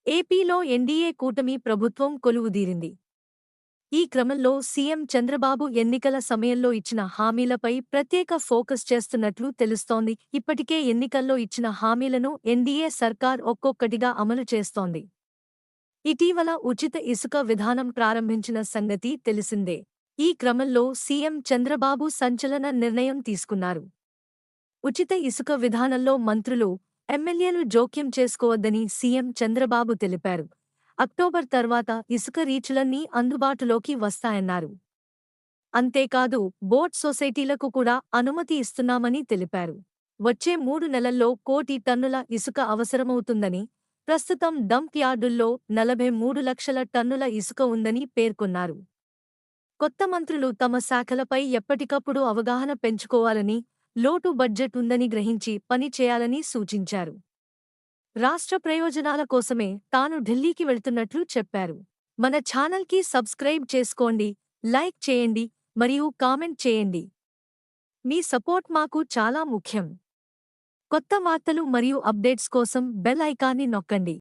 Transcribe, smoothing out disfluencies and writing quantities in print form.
ఏపీలో ఎన్డీఏ కూటమి ప్రభుత్వం కొలువుదీరింది. ఈ క్రమంలో సీఎం చంద్రబాబు ఎన్నికల సమయంలో ఇచ్చిన హామీలపై ప్రత్యేక ఫోకస్ చేస్తున్నట్లు తెలుస్తోంది. ఇప్పటికే ఎన్నికల్లో ఇచ్చిన హామీలను ఎన్డీఏ సర్కార్ ఒక్కొక్కటిగా అమలు చేస్తోంది. ఇటీవల ఉచిత ఇసుక విధానం ప్రారంభించిన సంగతి తెలిసిందే. ఈ క్రమంలో సీఎం చంద్రబాబు సంచలన నిర్ణయం తీసుకున్నారు. ఉచిత ఇసుక విధానంలో మంత్రులు, ఎమ్మెల్యేలు జోక్యం చేసుకోవద్దని సీఎం చంద్రబాబు తెలిపారు. అక్టోబర్ తర్వాత ఇసుక రీచ్లన్నీ అందుబాటులోకి వస్తాయన్నారు. అంతేకాదు బోట్ సొసైటీలకు కూడా అనుమతి ఇస్తున్నామని తెలిపారు. వచ్చే 3 నెలల్లో 1 కోటి టన్నుల ఇసుక అవసరమవుతుందని, ప్రస్తుతం డంప్ యార్డుల్లో 43 లక్షల టన్నుల ఇసుక ఉందని పేర్కొన్నారు. కొత్త మంత్రులు తమ శాఖలపై ఎప్పటికప్పుడు అవగాహన పెంచుకోవాలని, లోటు బడ్జెట్ ఉందని గ్రహించి పని చేయాలని సూచించారు. రాష్ట్ర ప్రయోజనాల కోసమే తాను ఢిల్లీకి వెళ్తున్నట్లు చెప్పారు. మన ఛానల్కి సబ్స్క్రైబ్ చేసుకోండి, లైక్ చేయండి మరియు కామెంట్ చేయండి. మీ సపోర్ట్ మాకు చాలా ముఖ్యం. కొత్త వార్తలు మరియు అప్డేట్స్ కోసం బెల్ ఐకాన్ని నొక్కండి.